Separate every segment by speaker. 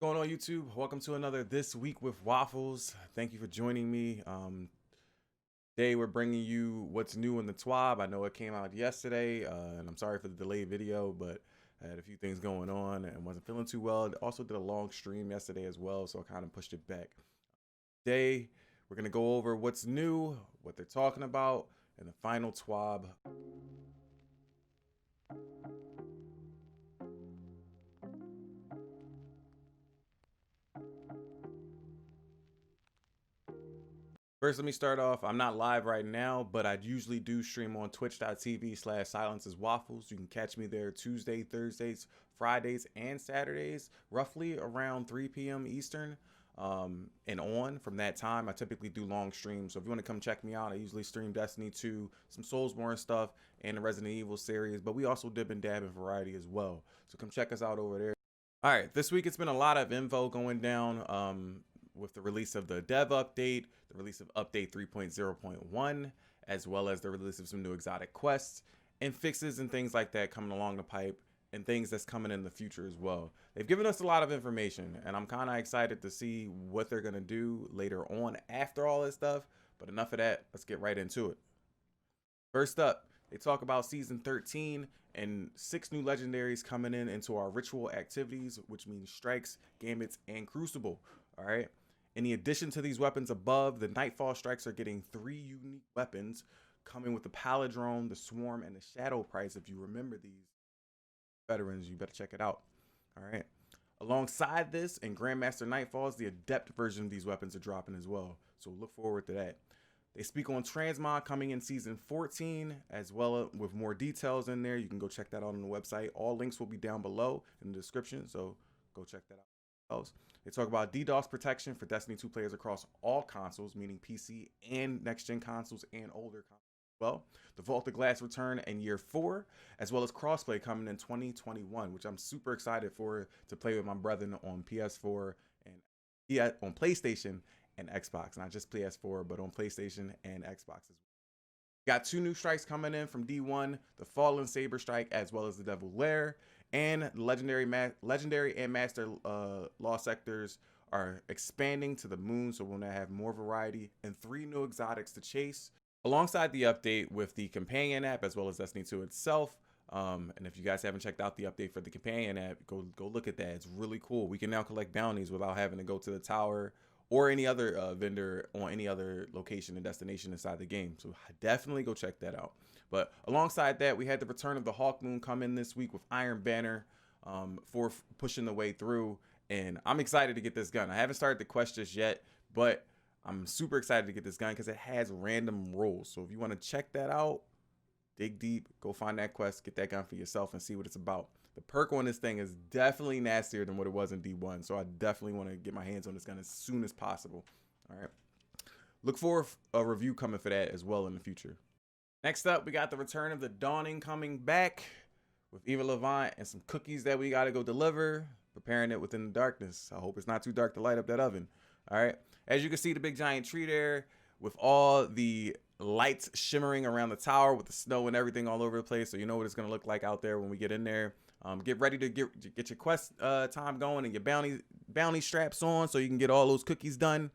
Speaker 1: Going on YouTube? Welcome to another This Week with Waffles. Thank you for joining me. Today we're bringing you what's new in the TWAB. I know it came out yesterday, and I'm sorry for the delayed video, but I had a few things going on and wasn't feeling too well. Also did a long stream yesterday as well, so I kind of pushed it back. Today we're gonna go over what's new, what they're talking about, and the final TWAB. First, let me start off. I'm not live right now, but I usually do stream on twitch.tv/silenceswaffles. You can catch me there Tuesday, Thursdays, Fridays, and Saturdays, roughly around 3 p.m. Eastern. And on from that time, I typically do long streams. So if you want to come check me out, I usually stream Destiny 2, some Soulsborne stuff, and the Resident Evil series. But we also dip and dab in variety as well. So come check us out over there. All right, this week it's been a lot of info going down. With the release of the dev update, the release of update 3.0.1, as well as the release of some new exotic quests and fixes and things like that coming along the pipe, and things that's coming in the future as well. They've given us a lot of information, and I'm kind of excited to see what they're going to do later on after all this stuff. But enough of that, let's get right into it. First up, they talk about season 13 and 6 new legendaries coming into our ritual activities, which means strikes, gambits, and crucible. All right. In addition to these weapons above, the Nightfall strikes are getting 3 unique weapons coming with the Palindrome, the Swarm, and the Shadow price. If you remember these veterans, you better check it out. All right. Alongside this, in Grandmaster Nightfalls, the Adept version of these weapons are dropping as well. So look forward to that. They speak on Transmog coming in season 14, as well with more details in there. You can go check that out on the website. All links will be down below in the description, so go check that out. They talk about DDoS protection for Destiny 2 players across all consoles, meaning PC and next-gen consoles and older consoles as well. The Vault of Glass return in year 4, as well as crossplay coming in 2021, which I'm super excited for to play with my brethren on PS4 and on PlayStation and Xbox. Not just PS4, but on PlayStation and Xbox as well. Got 2 new strikes coming in from D1, the Fallen Saber Strike, as well as the Devil Lair. And the legendary and master law sectors are expanding to the moon, so we'll now have more variety and 3 new exotics to chase. Alongside the update with the companion app, as well as Destiny 2 itself. And if you guys haven't checked out the update for the companion app, go look at that. It's really cool. We can now collect bounties without having to go to the tower or any other vendor on any other location and destination inside the game. So definitely go check that out. But alongside that, we had the return of the Hawk Moon come in this week with Iron Banner for pushing the way through. And I'm excited to get this gun. I haven't started the quest just yet, but I'm super excited to get this gun because it has random rolls. So if you want to check that out, dig deep, go find that quest, get that gun for yourself and see what it's about. The perk on this thing is definitely nastier than what it was in D1. So I definitely want to get my hands on this gun as soon as possible. All right. Look for a review coming for that as well in the future. Next up, we got the return of the Dawning coming back with Eva Levant and some cookies that we got to go deliver, preparing it within the darkness. I hope it's not too dark to light up that oven. All right. As you can see, the big giant tree there with all the lights shimmering around the tower with the snow and everything all over the place. So you know what it's going to look like out there when we get in there. Get ready to get your quest time going and your bounty straps on so you can get all those cookies done.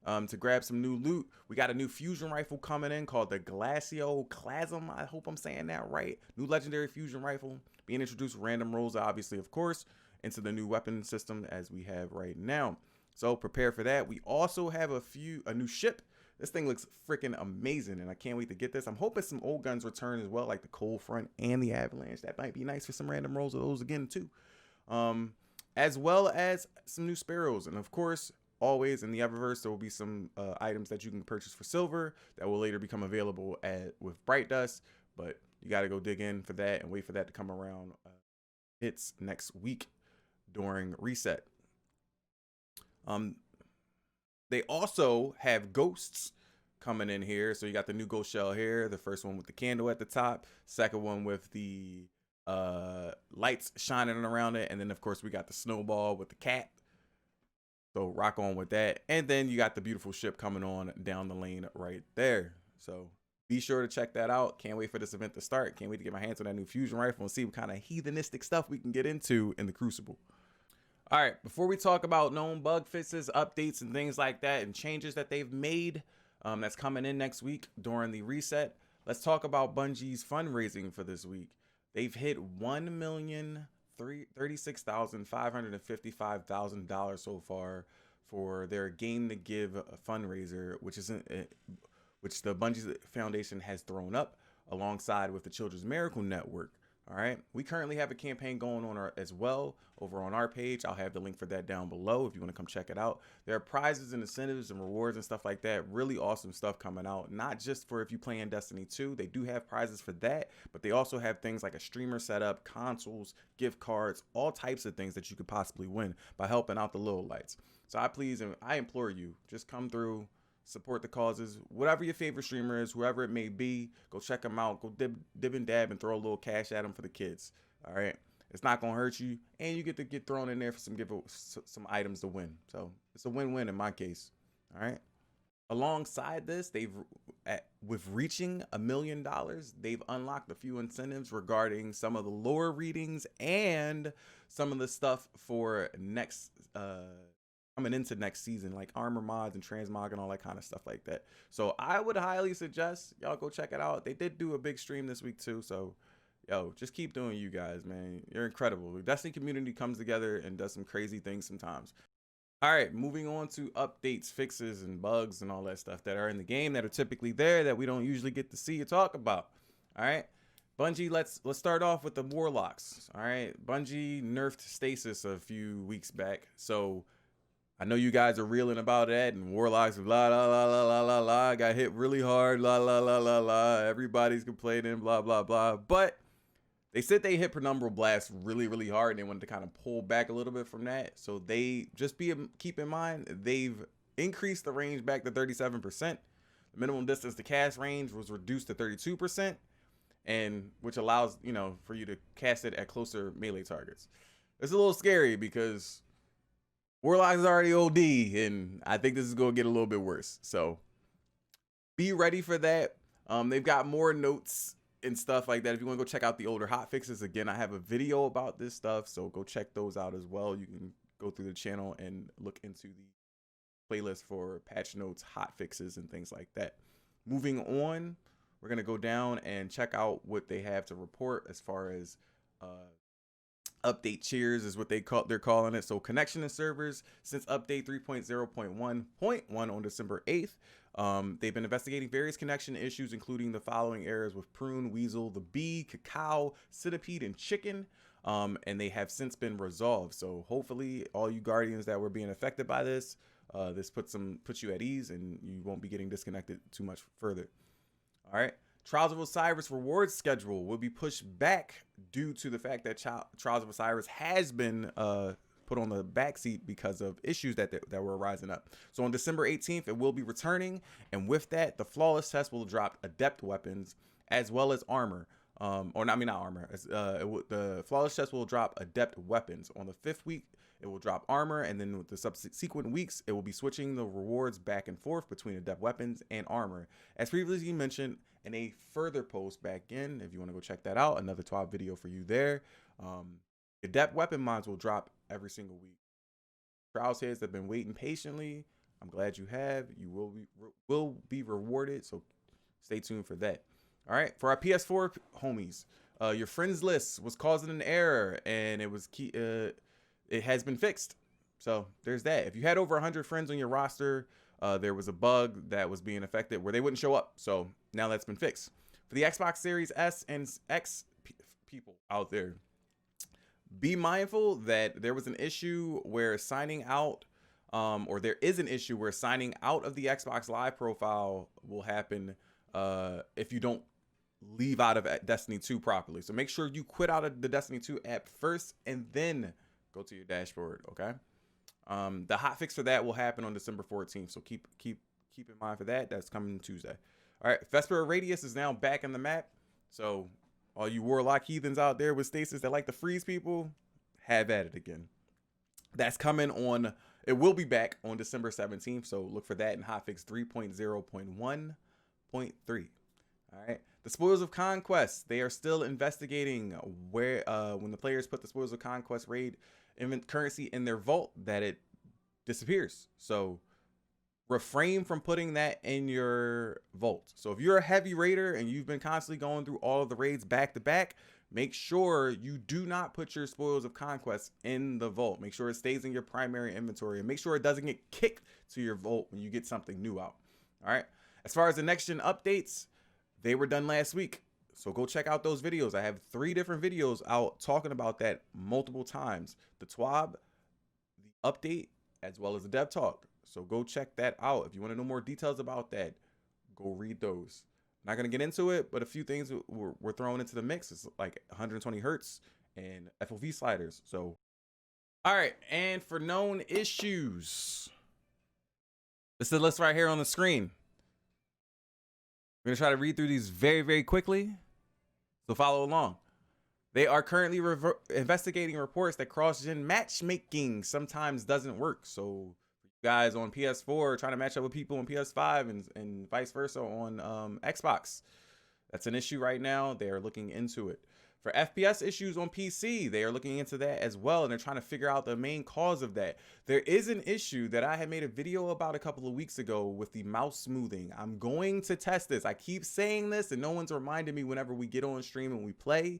Speaker 1: To grab some new loot. We got a new fusion rifle coming in called the Glacioclasm. I hope I'm saying that right. New legendary fusion rifle being introduced random rolls, obviously, of course, into the new weapon system as we have right now. So prepare for that. We also have a new ship. This thing looks freaking amazing, and I can't wait to get this. I'm hoping some old guns return as well, like the Cold Front and the Avalanche. That might be nice for some random rolls of those again, too. As well as some new Sparrows, and of course, always in the Eververse, there will be some items that you can purchase for silver that will later become available with Bright Dust, but you got to go dig in for that and wait for that to come around. It's next week during reset. They also have ghosts coming in here. So you got the new ghost shell here, the first one with the candle at the top, second one with the lights shining around it, and then of course we got the snowball with the cat. So rock on with that. And then you got the beautiful ship coming on down the lane right there. So be sure to check that out. Can't wait for this event to start. Can't wait to get my hands on that new fusion rifle and see what kind of heathenistic stuff we can get into in the Crucible. All right, before we talk about known bug fixes, updates, and things like that, and changes that they've made that's coming in next week during the reset, let's talk about Bungie's fundraising for this week. They've hit $1,036,555,000 so far for their Game to Give fundraiser, which the Bungie Foundation has thrown up alongside with the Children's Miracle Network. All right, we currently have a campaign going on as well over on our page. I'll have the link for that down below if you want to come check it out. There are prizes and incentives and rewards and stuff like that. Really awesome stuff coming out, not just for if you play in Destiny 2. They do have prizes for that, but they also have things like a streamer setup, consoles, gift cards, all types of things that you could possibly win by helping out the little lights. So I implore you, just come through, support the causes, whatever your favorite streamer is, whoever it may be, go check them out, go dib and dab and throw a little cash at them for the kids. All right, it's not gonna hurt you, and you get to get thrown in there for some items to win. So it's a win-win in my case. All right, alongside this, with reaching $1 million, they've unlocked a few incentives regarding some of the lore readings and some of the stuff for next coming into next season, like armor mods and transmog and all that kind of stuff like that. So I would highly suggest y'all go check it out. They did do a big stream this week too, so yo, just keep doing you guys, man. You're incredible. The Destiny community comes together and does some crazy things sometimes. All right, moving on to updates, fixes, and bugs and all that stuff that are in the game that are typically there that we don't usually get to see or talk about. All right, Bungie, let's start off with the Warlocks. All right, Bungie nerfed Stasis a few weeks back, so I know you guys are reeling about that, and Warlocks, blah, blah, blah, blah, blah, blah, blah, got hit really hard, blah, blah, blah, blah, blah, everybody's complaining, blah, blah, blah. But they said they hit Penumbral Blast really, really hard, and they wanted to kind of pull back a little bit from that. So they keep in mind, they've increased the range back to 37%. The minimum distance to cast range was reduced to 32%, and which allows, for you to cast it at closer melee targets. It's a little scary because Warlock is already OD, and I think this is going to get a little bit worse. So be ready for that. They've got more notes and stuff like that. If you want to go check out the older hotfixes, again, I have a video about this stuff, so go check those out as well. You can go through the channel and look into the playlist for patch notes, hotfixes, and things like that. Moving on, we're going to go down and check out what they have to report as far as update cheers is what they're calling it. So connection and servers since update 3.0.1.1 on December 8th. They've been investigating various connection issues, including the following errors with Prune, Weasel, the Bee, Cacao, Centipede, and Chicken. And they have since been resolved. So hopefully all you Guardians that were being affected by this, this puts you at ease and you won't be getting disconnected too much further. All right. Trials of Osiris reward schedule will be pushed back due to the fact that Trials of Osiris has been put on the backseat because of issues that were rising up. So on December 18th, it will be returning, and with that, the flawless test will drop Adept weapons as well as armor. Not armor. The flawless test will drop Adept weapons. On the 5th week, it will drop armor, and then with the subsequent weeks, it will be switching the rewards back and forth between Adept weapons and armor. As previously mentioned in a further post back in, if you want to go check that out, another 12 video for you there. Adept weapon mods will drop every single week. Trials heads have been waiting patiently. I'm glad you have. You will be rewarded, so stay tuned for that. All right, for our PS4 homies, your friends list was causing an error, and it has been fixed. So there's that. If you had over 100 friends on your roster, there was a bug that was being affected where they wouldn't show up. So now that's been fixed. For the Xbox Series S and X people out there, be mindful that there was an issue where signing out, or there is an issue where signing out of the Xbox Live profile will happen if you don't leave out of Destiny 2 properly. So make sure you quit out of the Destiny 2 app first and then go to your dashboard, okay? The hotfix for that will happen on December 14th, so keep in mind for that. That's coming Tuesday. All right, Vesper Radius is now back in the map, so all you Warlock heathens out there with stasis that like to freeze people, have at it again. That's coming on, it will be back on December 17th, so look for that in hotfix 3.0.1.3. All right, the Spoils of Conquest, they are still investigating where when the players put the Spoils of Conquest raid currency in their vault that it disappears. So refrain from putting that in your vault. So if you're a heavy raider and you've been constantly going through all of the raids back to back, make sure you do not put your spoils of conquest in the vault. Make sure it stays in your primary inventory, and make sure it doesn't get kicked to your vault when you get something new out. All right. As far as the next gen updates, they were done last week. So go check out those videos. I have 3 different videos out talking about that multiple times. The TWAB, the update, as well as the dev talk. So go check that out. If you want to know more details about that, go read those. Not going to get into it, but a few things we're throwing into the mix. It's like 120 hertz and FOV sliders. So, all right. And for known issues, this is the list right here on the screen. We're going to try to read through these very, very quickly. So follow along. They are currently investigating reports that cross-gen matchmaking sometimes doesn't work. So guys on PS4 trying to match up with people on PS5 and vice versa on Xbox. That's an issue right now. They are looking into it. For FPS issues on PC, they are looking into that as well, and they're trying to figure out the main cause of that. There is an issue that I had made a video about a couple of weeks ago with the mouse smoothing. I'm going to test this. I keep saying this, and no one's reminded me whenever we get on stream and we play.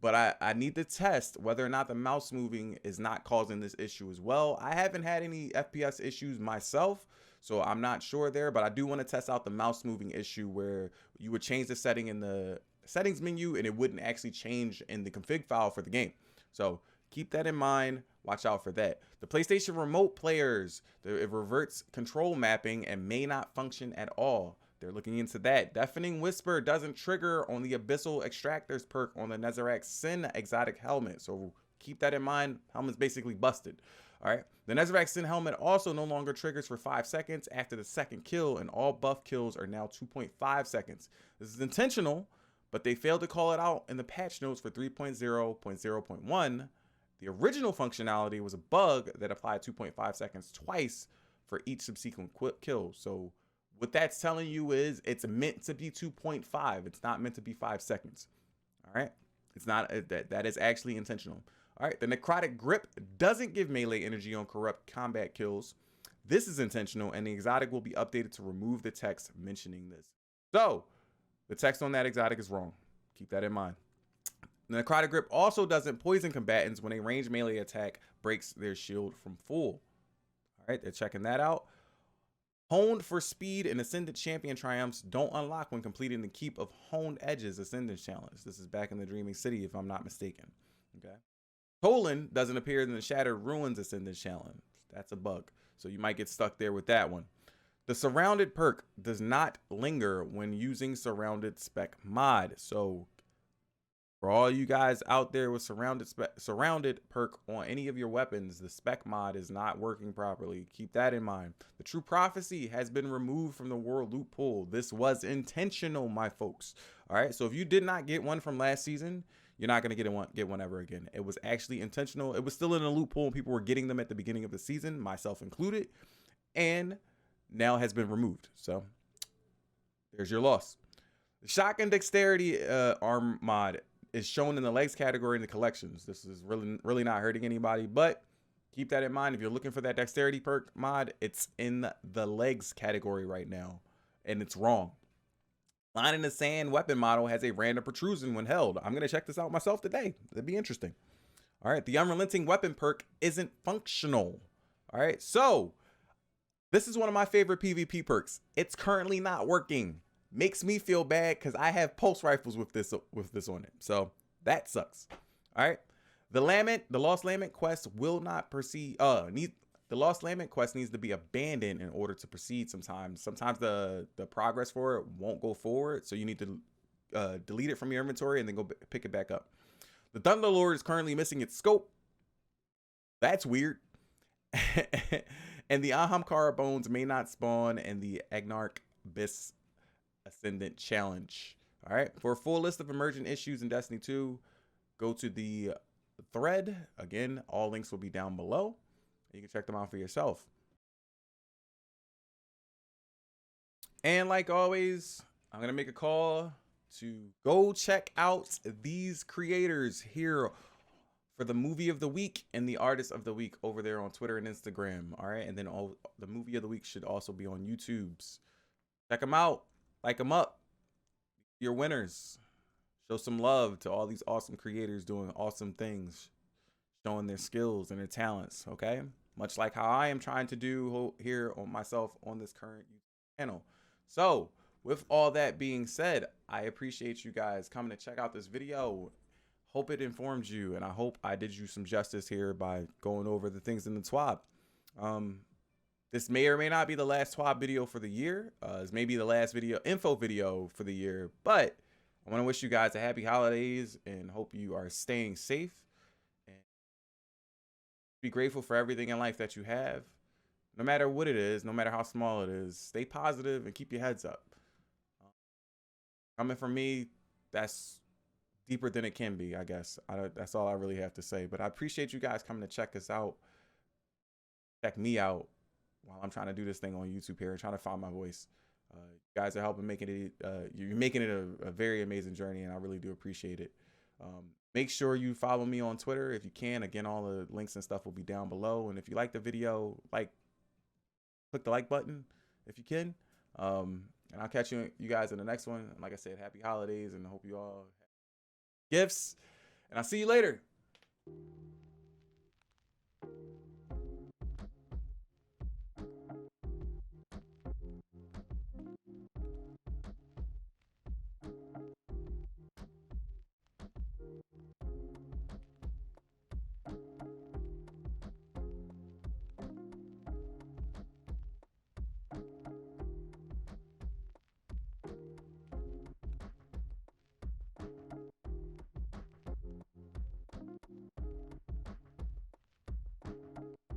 Speaker 1: But I need to test whether or not the mouse moving is not causing this issue as well. I haven't had any FPS issues myself, so I'm not sure there. But I do want to test out the mouse moving issue where you would change the setting in the settings menu and it wouldn't actually change in the config file for the game. So keep that in mind. Watch out for that. The PlayStation Remote players, it reverts control mapping and may not function at all. They're looking into that. Deafening Whisper doesn't trigger on the Abyssal Extractors perk on the Nezarec Sin exotic helmet. So keep that in mind. Helmet's basically busted. All right. The Nezarec Sin helmet also no longer triggers for 5 seconds after the second kill, and all buff kills are now 2.5 seconds. This is intentional, but they failed to call it out in the patch notes for 3.0.0.1. The original functionality was a bug that applied 2.5 seconds twice for each subsequent kill. So what that's telling you is it's meant to be 2.5. It's not meant to be 5 seconds. All right. It's not that is actually intentional. All right. The Necrotic Grip doesn't give melee energy on corrupt combat kills. This is intentional, and the exotic will be updated to remove the text mentioning this. So the text on that exotic is wrong. Keep that in mind. The Necrotic Grip also doesn't poison combatants when a ranged melee attack breaks their shield from full. All right. They're checking that out. Honed for Speed and Ascendant Champion triumphs don't unlock when completing the Keep of Honed Edges Ascendant Challenge. This is back in the Dreaming City, if I'm not mistaken. Okay. Colon doesn't appear in the Shattered Ruins Ascendant Challenge. That's a bug. So you might get stuck there with that one. The Surrounded perk does not linger when using Surrounded spec mod. So for all you guys out there with surrounded perk on any of your weapons, the spec mod is not working properly. Keep that in mind. The True Prophecy has been removed from the world loot pool. This was intentional, my folks. All right. So if you did not get one from last season, you're not going to get one ever again. It was actually intentional. It was still in a loot pool and people were getting them at the beginning of the season, myself included, and now has been removed. So there's your loss. The Shotgun Dexterity arm mod is shown in the legs category in the collections. This is really not hurting anybody, but keep that in mind. If you're looking for that dexterity perk mod, it's in the legs category right now, and it's wrong. Line in the Sand weapon model has a random protrusion when held. I'm going to check this out myself today. It'd be interesting. All right. The Unrelenting weapon perk isn't functional. All right. So this is one of my favorite PvP perks. It's currently not working. Makes me feel bad because I have pulse rifles with this on it. So that sucks. All right. The Lost Lament quest will not proceed. The Lost Lament quest needs to be abandoned in order to proceed sometimes. Sometimes the progress for it won't go forward. So you need to delete it from your inventory and then go pick it back up. The Thunderlord is currently missing its scope. That's weird. And the Ahamkara bones may not spawn in the Agnarch Abyss Ascendant Challenge. All right. For a full list of emergent issues in Destiny 2, go to the thread. Again, all links will be down below. You can check them out for yourself. And like always, I'm going to make a call to go check out these creators here for the movie of the week and the artist of the week over there on Twitter and Instagram. All right. And then the movie of the week should also be on YouTube's. Check them out. Like them up. You're winners. Show some love to all these awesome creators doing awesome things, showing their skills and their talents. Okay. Much like how I am trying to do here on myself on this current YouTube channel. So, with all that being said, I appreciate you guys coming to check out this video. Hope it informed you, and I hope I did you some justice here by going over the things in the TWAB. This may or may not be the last TWAB video for the year. This may be the last info video for the year, but I want to wish you guys a happy holidays and hope you are staying safe. And be grateful for everything in life that you have. No matter what it is, no matter how small it is, stay positive and keep your heads up. Coming from me, that's deeper than it can be, I guess. That's all I really have to say. But I appreciate you guys coming to check us out. Check me out while I'm trying to do this thing on YouTube here, trying to find my voice. You guys are helping making it. You're making it a very amazing journey, and I really do appreciate it. Make sure you follow me on Twitter if you can. Again, all the links and stuff will be down below. And if you like the video, click the like button if you can. And I'll catch you guys in the next one. And like I said, happy holidays, and I hope you all have gifts. And I'll see you later.